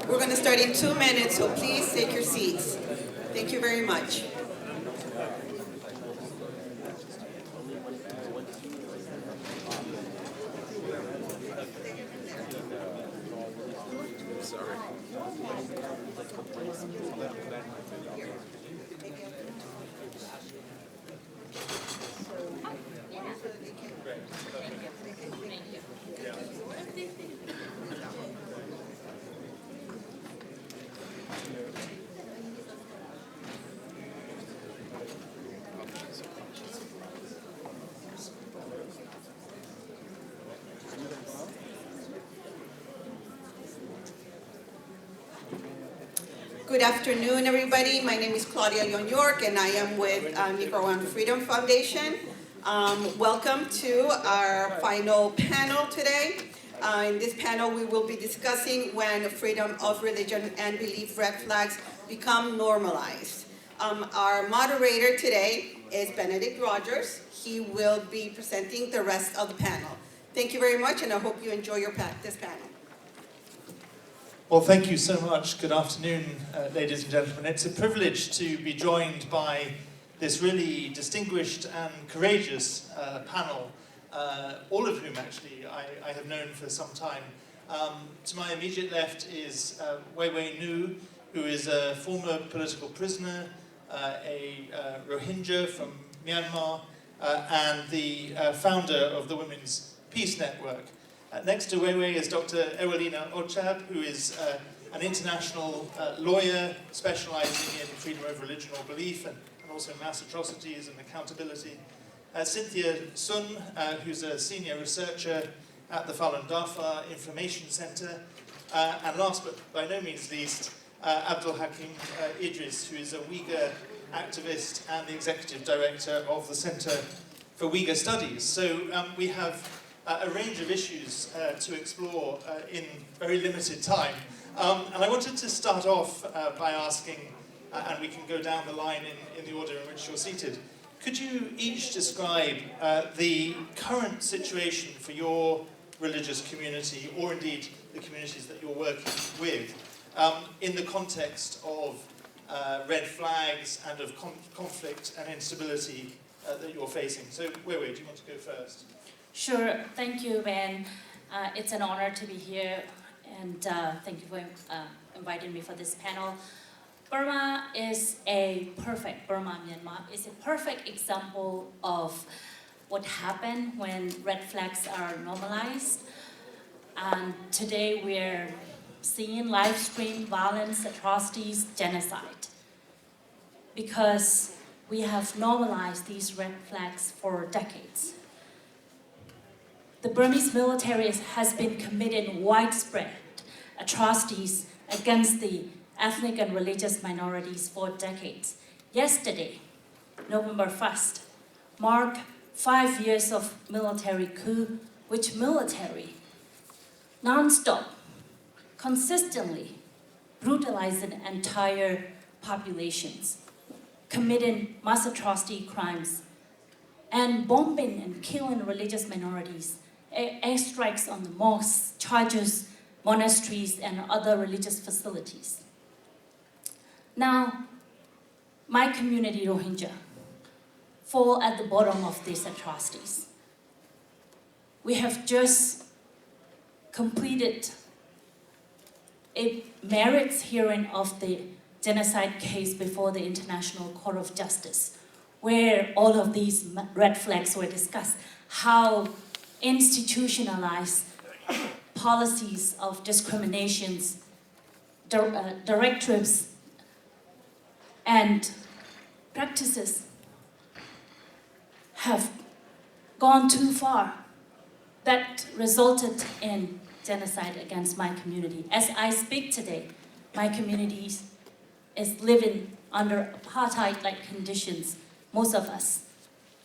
We're going to start in 2 minutes, so please take your seats. Thank you very much. Good afternoon, everybody. My name is Claudia Leon York, and I am with Nicaraguan Freedom Foundation. Welcome to our final panel today. In this panel, we will be discussing when freedom of religion and belief red flags become normalized. Our moderator today is Benedict Rogers. He will be presenting the rest of the panel. Thank you very much, and I hope you enjoy this panel. Well, thank you so much. Good afternoon, ladies and gentlemen. It's a privilege to be joined by this really distinguished and courageous panel, all of whom actually I have known for some time. To my immediate left is Wei Wei Nu, who is a former political prisoner, a Rohingya from Myanmar, and the founder of the Women's Peace Network. Next to Wei Wei is Dr. Ewelina Ochab, who is an international lawyer specializing in freedom of religion or belief and also mass atrocities and accountability. Cynthia Sun, who's a senior researcher at the Falun Dafa Information Center. And last but by no means least, Abdul Hakim Idris, who is a Uyghur activist and the executive director of the Center for Uyghur Studies. So we have a range of issues to explore in very limited time. And I wanted to start off by asking, and we can go down the line in the order in which you're seated, could you each describe the current situation for your religious community, or indeed the communities that you're working with, in the context of red flags and of conflict and instability that you're facing? So, Wei Wei, do you want to go first? Sure, thank you, Ben. It's an honor to be here, and thank you for inviting me for this panel. Burma, Myanmar, is a perfect example of what happened when red flags are normalized. And today we're seeing live stream violence, atrocities, genocide. Because we have normalized these red flags for decades. The Burmese military has been committing widespread atrocities against the ethnic and religious minorities for decades. Yesterday, November 1st, marked 5 years of military coup, which military, non-stop, consistently brutalizing entire populations, committing mass atrocity crimes, and bombing and killing religious minorities, airstrikes on the mosques, churches, monasteries, and other religious facilities. Now, my community, Rohingya, fall at the bottom of these atrocities. We have just completed a merits hearing of the genocide case before the International Court of Justice, where all of these red flags were discussed, how institutionalized policies of discriminations, directives, and practices have gone too far that resulted in genocide against my community. As I speak today, my community is living under apartheid-like conditions, most of us.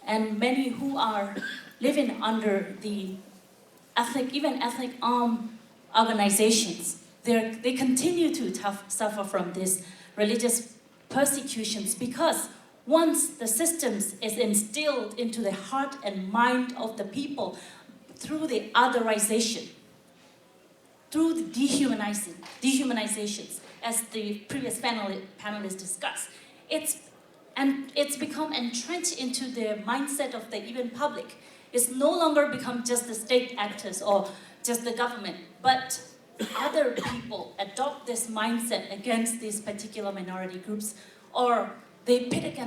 And many who are living under the ethnic armed organizations, they continue to suffer from these religious persecutions because once the systems is instilled into the heart and mind of the people through the otherization, through the dehumanizations, as the previous panelists discussed. It's become entrenched into the mindset of the even public. It's no longer become just the state actors or just the government, but other people adopt this mindset against these particular minority groups, or they pit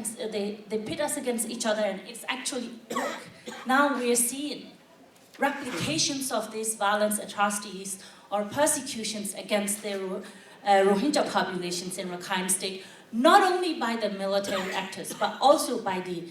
us against each other, and it's actually work. Now we are seeing replications of these violence, atrocities, or persecutions against the Rohingya populations in Rakhine State, not only by the military actors, but also by the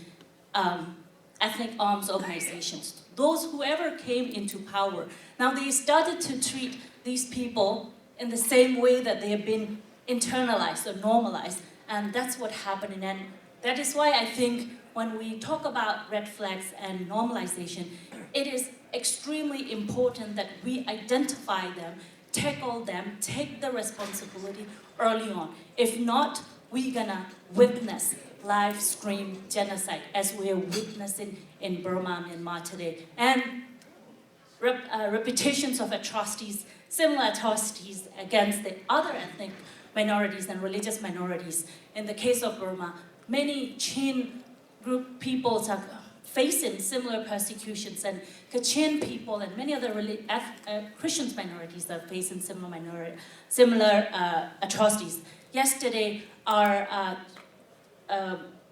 ethnic arms organizations. Those whoever came into power, now they started to treat these people in the same way that they have been internalized or normalized, and that's what happened. And that is why I think when we talk about red flags and normalization, it is extremely important that we identify them, tackle them, take the responsibility early on. If not, we're gonna witness live stream genocide as we are witnessing in Burma, Myanmar today. And repetitions of atrocities, similar atrocities against the other ethnic minorities and religious minorities. In the case of Burma, many Chin group peoples are facing similar persecutions, and Kachin people and many other Christian minorities are facing similar atrocities. Yesterday, our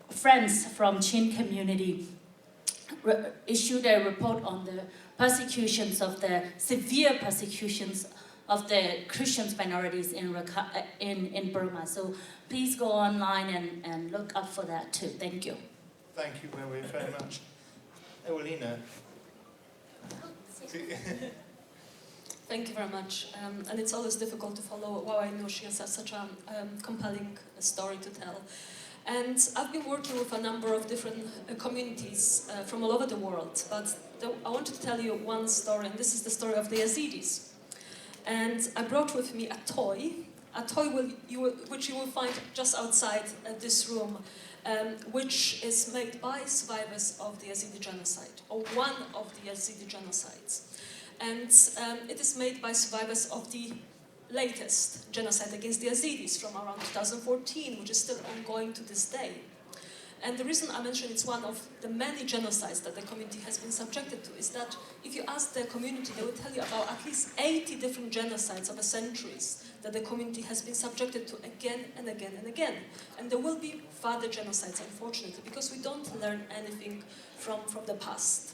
friends from Chin community issued a report on the persecutions of the severe persecutions of the Christian minorities in Burma. So please go online and look up for that too. Thank you. Thank you very much. Ewelina. Thank you very much. And it's always difficult to follow Wow Ainoshi has such a compelling story to tell. And I've been working with a number of different communities from all over the world, but I wanted to tell you one story, and this is the story of the Yazidis. And I brought with me a toy which you will find just outside this room, which is made by survivors of the Yazidi genocide, or one of the Yazidi genocides. And it is made by survivors of the latest genocide against the Yazidis from around 2014, which is still ongoing to this day. And the reason I mention it's one of the many genocides that the community has been subjected to is that if you ask the community, they will tell you about at least 80 different genocides over centuries that the community has been subjected to again and again and again. And there will be further genocides, unfortunately, because we don't learn anything from the past.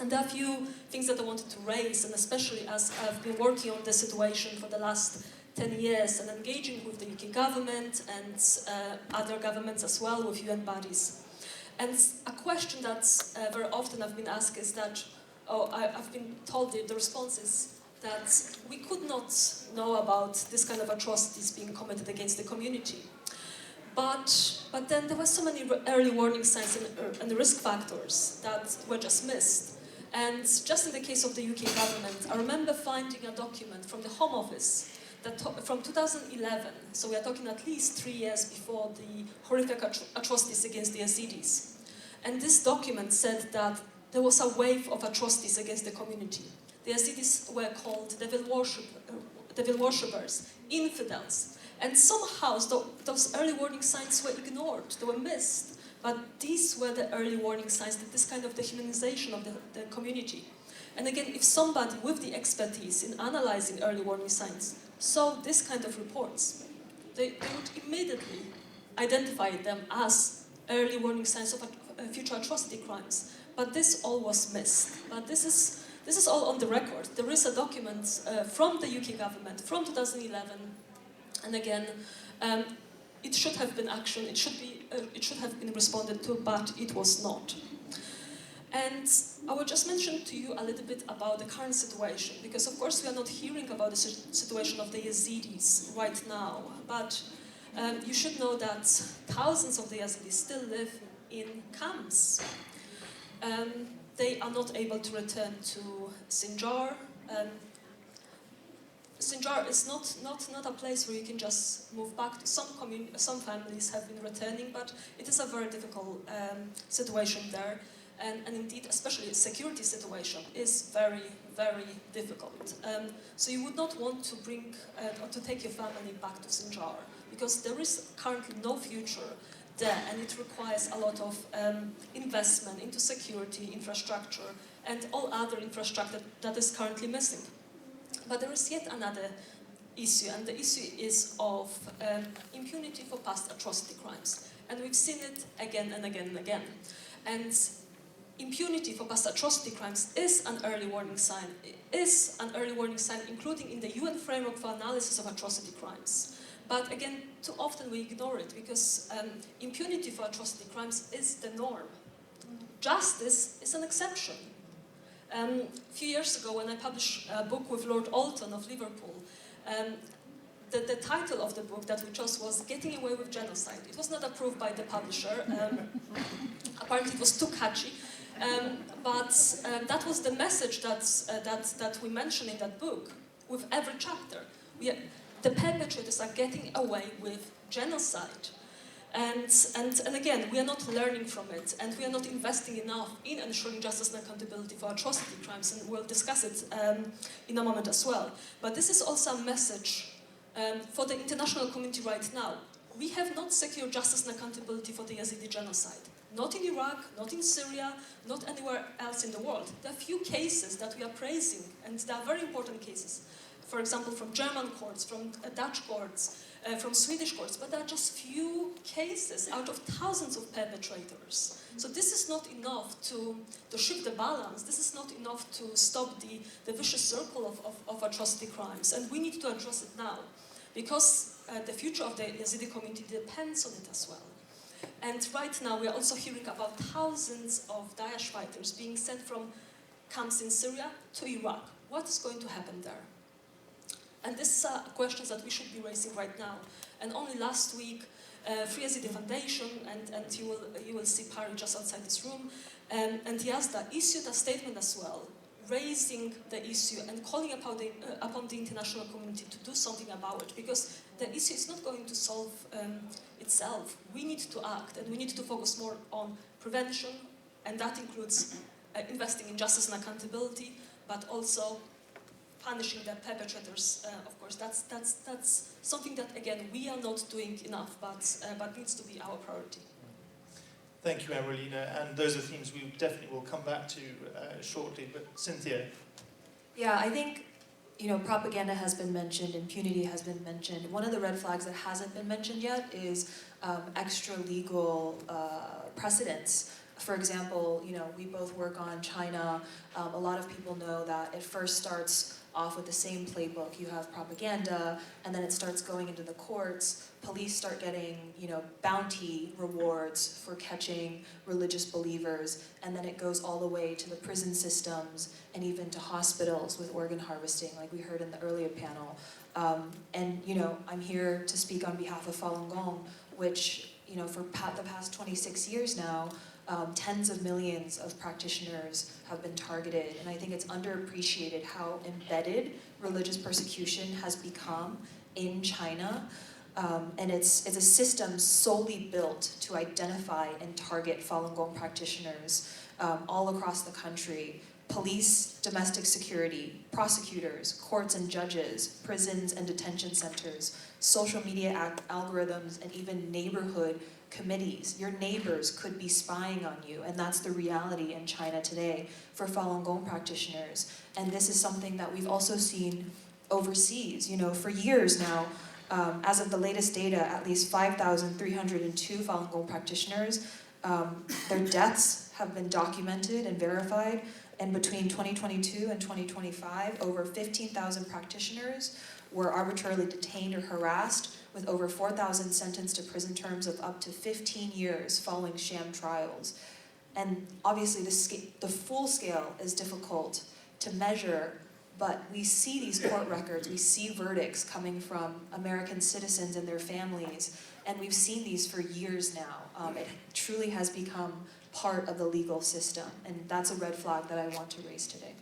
And there are a few things that I wanted to raise, and especially as I've been working on this situation for the last 10 years and engaging with the UK government and other governments as well, with UN bodies. And a question that very often I've been asked is that, I've been told the response is that we could not know about this kind of atrocities being committed against the community. But then there were so many early warning signs and risk factors that were just missed. And just in the case of the UK government, I remember finding a document from the Home Office from 2011, so we are talking at least 3 years before the horrific atrocities against the Yazidis. And this document said that there was a wave of atrocities against the community. The Yazidis were called devil worshippers, infidels. And somehow those early warning signs were ignored, they were missed. But these were the early warning signs that this kind of dehumanization of the community. And again, if somebody with the expertise in analyzing early warning signs saw this kind of reports, they would immediately identify them as early warning signs of future atrocity crimes. But this all was missed. But this is all on the record. There is a document from the UK government from 2011, and again, it should have been action. It should have been responded to, but it was not. And I will just mention to you a little bit about the current situation, because of course we are not hearing about the situation of the Yazidis right now, but you should know that thousands of the Yazidis still live in camps. They are not able to return to Sinjar. Sinjar is not a place where you can just move back to. Some families have been returning, but it is a very difficult situation there. and indeed, especially the security situation is very, very difficult. So you would not want to bring or to take your family back to Sinjar, because there is currently no future there, and it requires a lot of investment into security, infrastructure, and all other infrastructure that is currently missing. But there is yet another issue, and the issue is of impunity for past atrocity crimes. And we've seen it again and again and again. And impunity for past atrocity crimes is an early warning sign. It is an early warning sign, including in the UN framework for analysis of atrocity crimes. But again, too often we ignore it, because impunity for atrocity crimes is the norm. Justice is an exception. A few years ago, when I published a book with Lord Alton of Liverpool, the title of the book that we chose was Getting Away with Genocide. It was not approved by the publisher. Apparently it was too catchy. But that was the message that we mentioned in that book with every chapter. The perpetrators are getting away with genocide. And again, we are not learning from it, and we are not investing enough in ensuring justice and accountability for atrocity crimes, and we'll discuss it in a moment as well. But this is also a message for the international community right now. We have not secured justice and accountability for the Yazidi genocide. Not in Iraq, not in Syria, not anywhere else in the world. There are few cases that we are praising, and they are very important cases. For example, from German courts, from Dutch courts, from Swedish courts, but there are just few cases out of thousands of perpetrators. So this is not enough to shift the balance. This is not enough to stop the vicious circle of atrocity crimes. And we need to address it now, because the future of the Yazidi community depends on it as well. And right now we are also hearing about thousands of Daesh fighters being sent from camps in Syria to Iraq. What is going to happen there? And these are questions that we should be raising right now. And only last week, Free Yazidi Foundation, and you will see Pari just outside this room, and Yazda issued a statement as well, raising the issue and calling upon the international community to do something about it, because the issue is not going to solve itself. We need to act, and we need to focus more on prevention, and that includes investing in justice and accountability, but also punishing the perpetrators. Of course, that's something that, again, we are not doing enough, but needs to be our priority. Thank you, Aurelina, and those are themes we definitely will come back to shortly, but Cynthia. Yeah, I think, propaganda has been mentioned, impunity has been mentioned. One of the red flags that hasn't been mentioned yet is extra-legal precedents. For example, we both work on China. A lot of people know that it first starts off with the same playbook. You have propaganda, and then it starts going into the courts. Police start getting, bounty rewards for catching religious believers, and then it goes all the way to the prison systems and even to hospitals with organ harvesting, like we heard in the earlier panel. And I'm here to speak on behalf of Falun Gong, which, for the past 26 years now, tens of millions of practitioners have been targeted, and I think it's underappreciated how embedded religious persecution has become in China. And it's a system solely built to identify and target Falun Gong practitioners all across the country. Police, domestic security, prosecutors, courts and judges, prisons and detention centers, social media algorithms, and even neighborhood committees. Your neighbors could be spying on you, and that's the reality in China today for Falun Gong practitioners. And this is something that we've also seen overseas. For years now, as of the latest data, at least 5,302 Falun Gong practitioners, their deaths have been documented and verified. And between 2022 and 2025, over 15,000 practitioners were arbitrarily detained or harassed, with over 4,000 sentenced to prison terms of up to 15 years following sham trials. And obviously the full scale is difficult to measure, but we see these court records, we see verdicts coming from American citizens and their families, and we've seen these for years now. It truly has become part of the legal system, and that's a red flag that I want to raise today.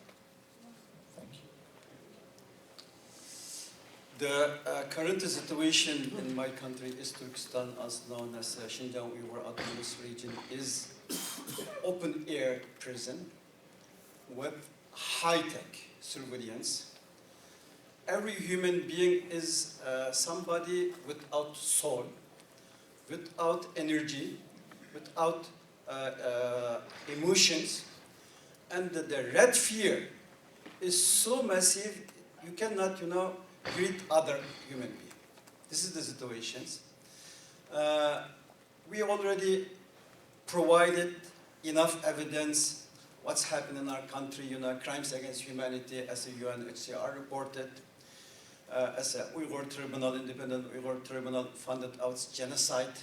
The current situation in my country is Turkestan, as known as Xinjiang Uyghur Autonomous Region, is open air prison with high-tech surveillance. Every human being is somebody without soul, without energy, without emotions, and the red fear is so massive you cannot, greet other human being. This is the situations. We already provided enough evidence what's happened in our country, crimes against humanity, as the UNHCR reported, as a Uyghur Tribunal, independent Uyghur Tribunal funded out genocide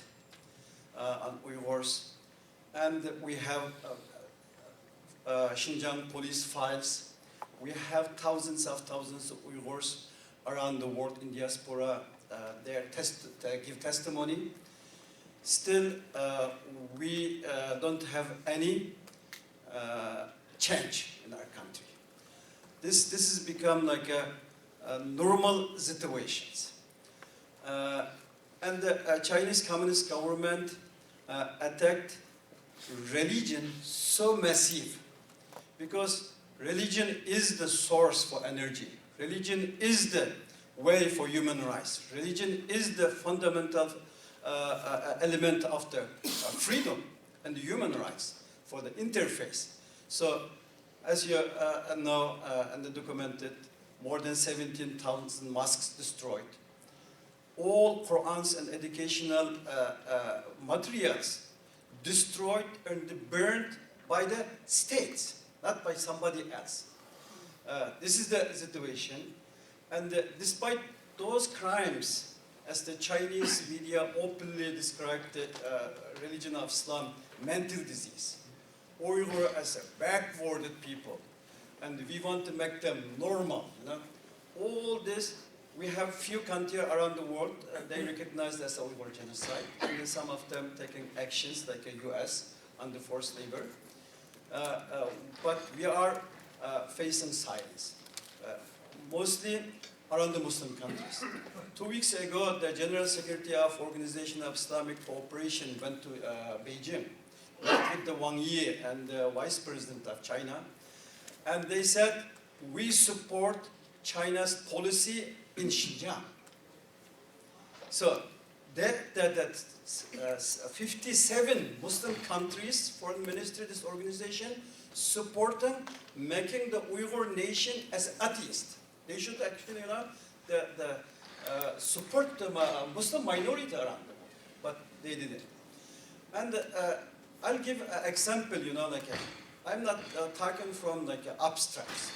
on Uyghurs. And we have Xinjiang police files. We have thousands of Uyghurs around the world in diaspora. They give testimony. Still, we don't have any change in our country. This has become like a normal situations. And the Chinese Communist government attacked religion so massive because religion is the source for energy. Religion is the way for human rights. Religion is the fundamental element of the freedom and the human rights for the interface. So, as you know and documented, more than 17,000 mosques destroyed. All Qur'ans and educational materials destroyed and burned by the states, not by somebody else. This is the situation. And despite those crimes, as the Chinese media openly described the religion of Islam, mental disease, Uyghur as a backwarded people, and we want to make them normal. All this, we have few countries around the world, they recognize this as Uyghur genocide, and some of them taking actions like the US on the forced labor. But we are facing silence, mostly around the Muslim countries. 2 weeks ago, the General Secretary of Organization of Islamic Cooperation went to Beijing, met with the Wang Yi and the Vice President of China, and they said, we support China's policy in Xinjiang. So that 57 Muslim countries, foreign ministry, this organization, supporting making the Uyghur nation as atheist. They should actually, support the Muslim minority around the world, but they didn't. And I'll give an example, I'm not talking from abstracts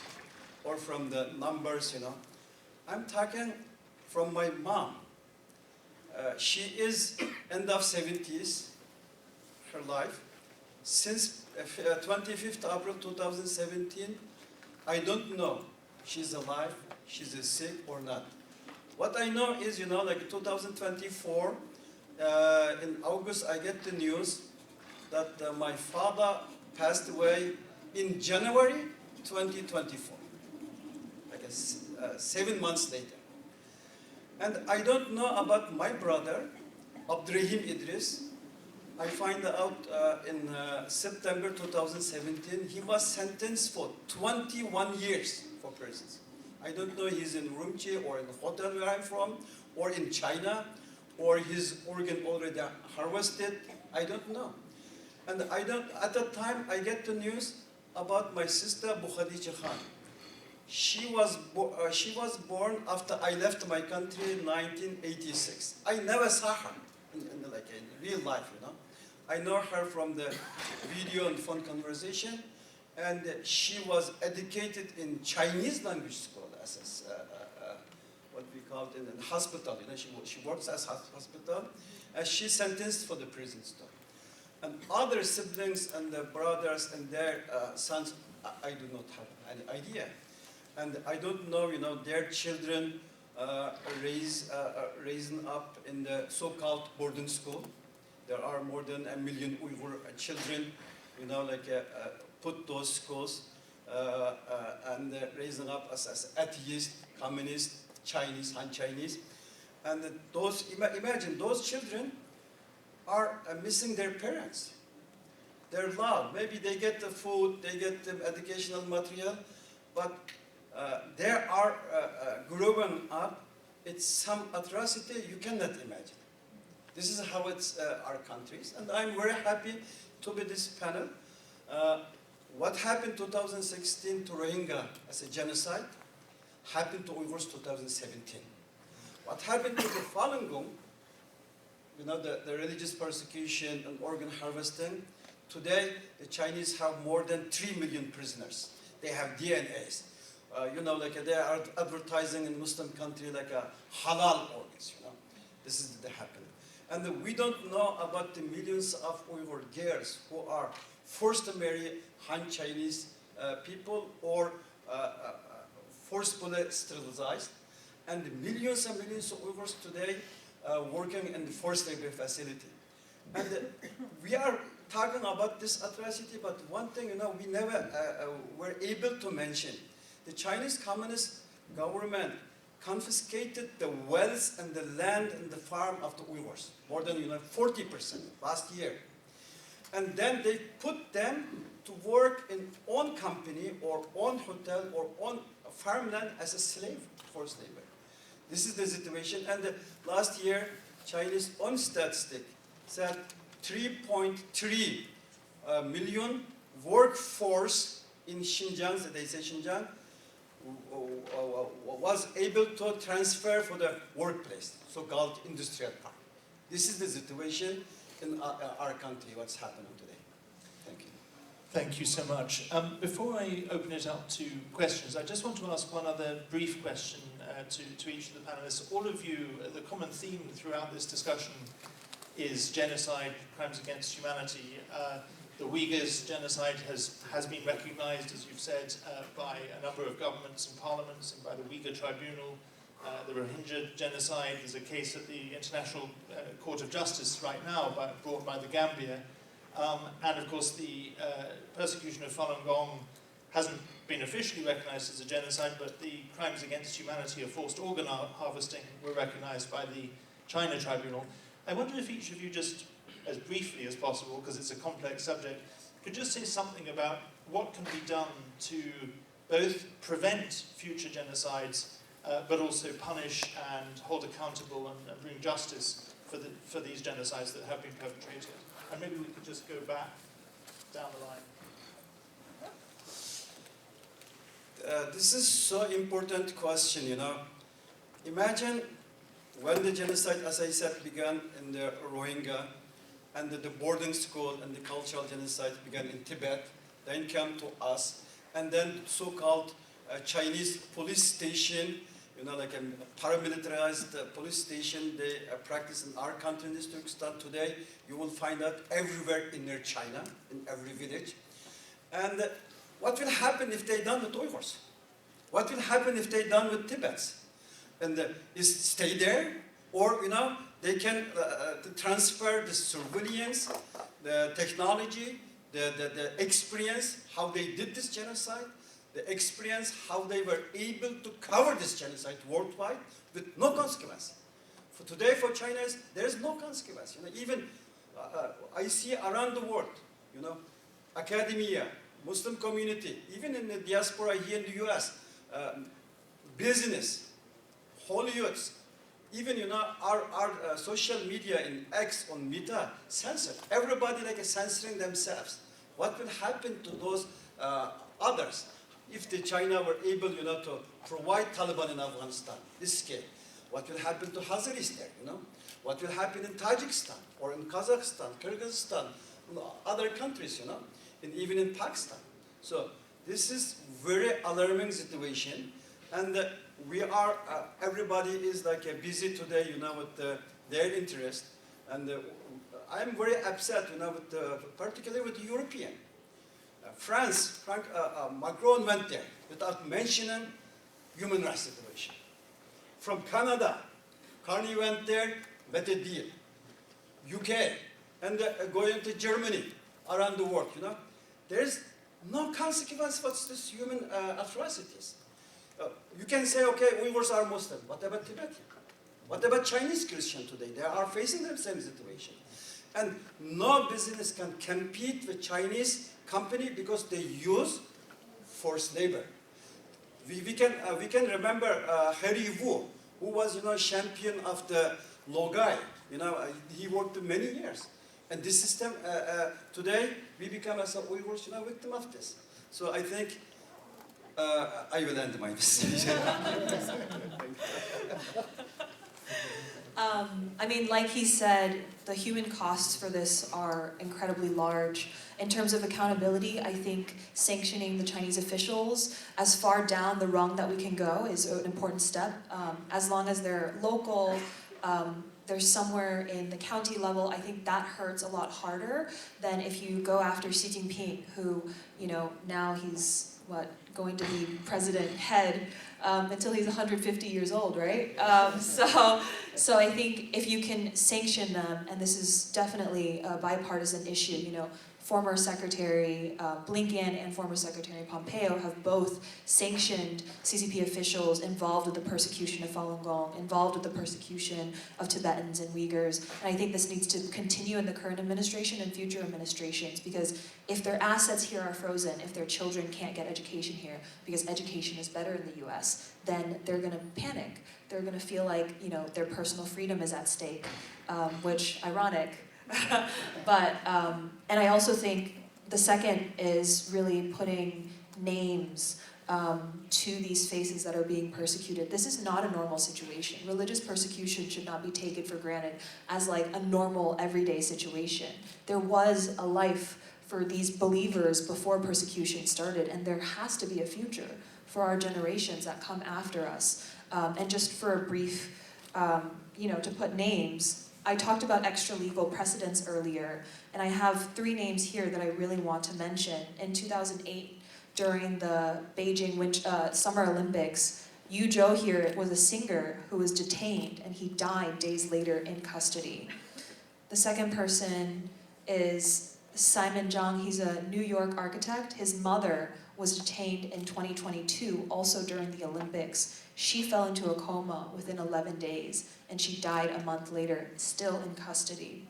or from the numbers, I'm talking from my mom. She is end of 70s, her life. Since 25th April 2017, I don't know she's alive, she's sick or not. What I know is, 2024, in August, I get the news that my father passed away in January 2024, 7 months later. And I don't know about my brother, Abdurrahim Idris. I find out in September 2017, he was sentenced for 21 years for prisons. I don't know he's in Urumqi or in the hotel where I'm from, or in China, or his organ already harvested. I don't know. And at that time, I get the news about my sister, Bukhadija Khan. She was born after I left my country in 1986. I never saw her in real life, I know her from the video and phone conversation, and she was educated in Chinese language school as what we call it in a hospital. She works as hospital, and she's sentenced for the prison term. And other siblings and the brothers and their sons, I do not have any idea. And I don't know, their children raising up in the so-called boarding school. There are more than 1 million Uyghur children, put those schools and raising up as atheist, communist, Chinese, Han-Chinese. And imagine those children are missing their parents. they're loved. Maybe they get the food, they get the educational material, but they are growing up. It's some atrocity you cannot imagine. This is how it's our countries, and I'm very happy to be this panel. What happened 2016 to Rohingya as a genocide happened to Uyghurs 2017. What happened to the Falun Gong, you know, the religious persecution and organ harvesting, today the Chinese have more than 3 million prisoners. They have DNAs. You know, like they are advertising in Muslim country like a halal organs, you know. This is what happened. And we don't know about the millions of Uyghur girls who are forced to marry Han Chinese people or forcefully sterilized. And millions and millions of Uyghurs today working in the forced labor facility. And we are talking about this atrocity, but one thing, you know, we never were able to mention. The Chinese Communist government confiscated the wealth and the land and the farm of the Uyghurs, more than 40% last year. And then they put them to work in own company or own hotel or own farmland as a slave, forced labor. This is the situation. And last year, Chinese own statistic said 3.3 million workforce in Xinjiang, they say Xinjiang, was able to transfer for the workplace, so-called industrial park. This is the situation in our country, what's happening today. Thank you. Thank you so much. Before I open it up to questions, I just want to ask one other brief question to each of the panelists. All of you, the common theme throughout this discussion is genocide, crimes against humanity. The Uyghurs genocide has been recognized, as you've said, by a number of governments and parliaments and by the Uyghur Tribunal. The Rohingya genocide, there's a case at the International Court of Justice right now brought by the Gambia. And of course the persecution of Falun Gong hasn't been officially recognized as a genocide, but the crimes against humanity of forced organ harvesting were recognized by the China Tribunal. I wonder if each of you, just as briefly as possible, because it's a complex subject, could just say something about what can be done to both prevent future genocides, but also punish and hold accountable and bring justice for these genocides that have been perpetrated. And maybe we could just go back down the line. This is so important question, you know. Imagine when the genocide, as I said, began in the Rohingya, and the boarding school and the cultural genocide began in Tibet, then came to us, and then so-called Chinese police station, you know, like a paramilitarized police station they practice in our country in Turkestan today. You will find that everywhere in near China, in every village. And what will happen if they done with Uyghurs? What will happen if they done with Tibets? And is stay there, or you know, they can transfer the surveillance, the technology, the experience, how they did this genocide, the experience, how they were able to cover this genocide worldwide with no consequence. For today, for China, there is no consequence. You know, even I see around the world, you know, academia, Muslim community, even in the diaspora here in the US, business, Hollywoods, even you know our social media in X on Meta censored. Everybody like censoring themselves. What will happen to those others if the China were able, you know, to provide Taliban in Afghanistan? This scale. What will happen to Hazaris there? You know, what will happen in Tajikistan or in Kazakhstan, Kyrgyzstan, other countries? You know, and even in Pakistan. So this is very alarming situation, and we are, everybody is like busy today, you know, with their interest, and I'm very upset, you know, with particularly with the European. France, Macron went there without mentioning human rights situation. From Canada, Carney went there with a deal. UK, and going to Germany, around the world, you know. There's no consequence for this human atrocities. You can say, okay, Uyghurs are Muslim. What about Tibetan? What about Chinese Christian today? They are facing the same situation. And no business can compete with Chinese company because they use forced labor. We can remember Harry Wu, who was champion of the Logai. He worked many years. And this system, today, we become as a Uyghurs, victim of this. So I think I will end my message. I mean, like he said, the human costs for this are incredibly large. In terms of accountability, I think sanctioning the Chinese officials as far down the rung that we can go is an important step. As long as they're local, they're somewhere in the county level, I think that hurts a lot harder than if you go after Xi Jinping, who, now he's, going to be president head until he's 150 years old, right? So I think if you can sanction them, and this is definitely a bipartisan issue, former Secretary Blinken and former Secretary Pompeo have both sanctioned CCP officials involved with the persecution of Falun Gong, involved with the persecution of Tibetans and Uyghurs. And I think this needs to continue in the current administration and future administrations, because if their assets here are frozen, if their children can't get education here, because education is better in the US, then they're going to panic. They're going to feel like, their personal freedom is at stake, which, ironic. But, and I also think the second is really putting names to these faces that are being persecuted. This is not a normal situation. Religious persecution should not be taken for granted as like a normal, everyday situation. There was a life for these believers before persecution started, and there has to be a future for our generations that come after us. And just for a brief, to put names, I talked about extra-legal precedents earlier, and I have 3 names here that I really want to mention. In 2008, during the Beijing Summer Olympics, Yu Zhou here was a singer who was detained, and he died days later in custody. The second person is Simon Zhang. He's a New York architect. His mother was detained in 2022, also during the Olympics. She fell into a coma within 11 days, and she died a month later, still in custody.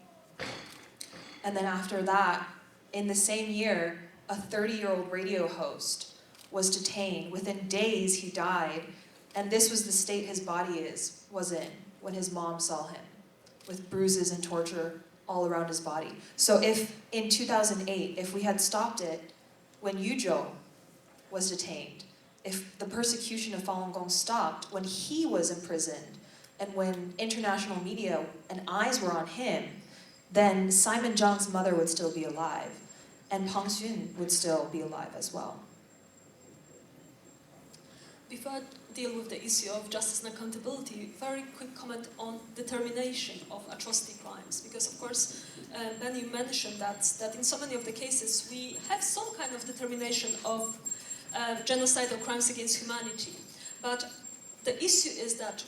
And then after that, in the same year, a 30-year-old radio host was detained. Within days, he died, and this was the state his body was in when his mom saw him, with bruises and torture all around his body. So if, in 2008, if we had stopped it when Yu Zhou was detained, if the persecution of Falun Gong stopped when he was imprisoned, and when international media and eyes were on him, then Simon Zhang's mother would still be alive, and Pang Xun would still be alive as well. Before I deal with the issue of justice and accountability, very quick comment on determination of atrocity crimes, because of course, Ben, you mentioned that in so many of the cases we have some kind of determination of genocidal crimes against humanity. But the issue is that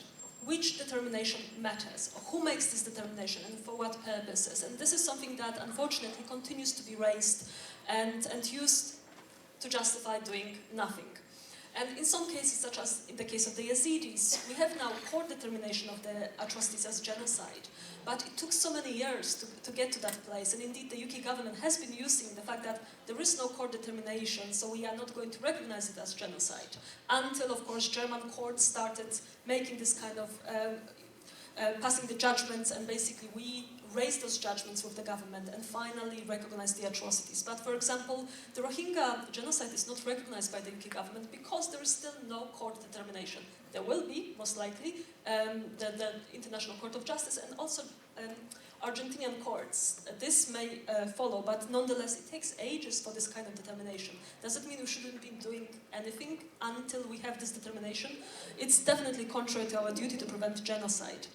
which determination matters, or who makes this determination, and for what purposes. And this is something that unfortunately continues to be raised and used to justify doing nothing. And in some cases, such as in the case of the Yazidis, we have now court determination of the atrocities as genocide. But it took so many years to get to that place, and indeed the UK government has been using the fact that there is no court determination, so we are not going to recognize it as genocide. Until, of course, German courts started making this kind of, passing the judgments, and basically we raised those judgments with the government and finally recognized the atrocities. But for example, the Rohingya genocide is not recognized by the UK government because there is still no court determination. There will be, most likely, the International Court of Justice and also Argentinian courts. This may follow, but nonetheless it takes ages for this kind of determination. Does it mean we shouldn't be doing anything until we have this determination? It's definitely contrary to our duty to prevent genocide.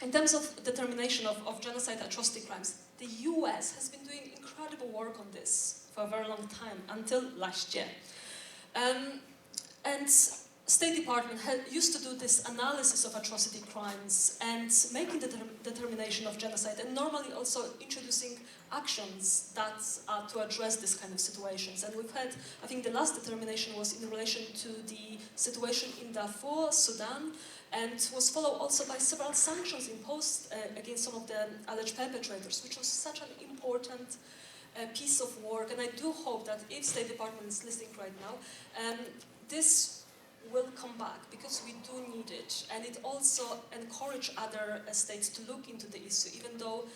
In terms of determination of genocide atrocity crimes, the US has been doing incredible work on this for a very long time, until last year. And State Department used to do this analysis of atrocity crimes and making the determination of genocide, and normally also introducing actions that to address this kind of situations. And we've had, I think the last determination was in relation to the situation in Darfur, Sudan, and was followed also by several sanctions imposed against some of the alleged perpetrators, which was such an important piece of work. And I do hope that if State Department is listening right now, this will come back, because we do need it, and it also encourages other states to look into the issue, even though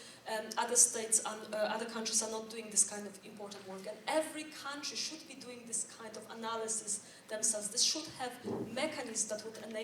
other states and other countries are not doing this kind of important work. And every country should be doing this kind of analysis themselves. This should have mechanisms that would enable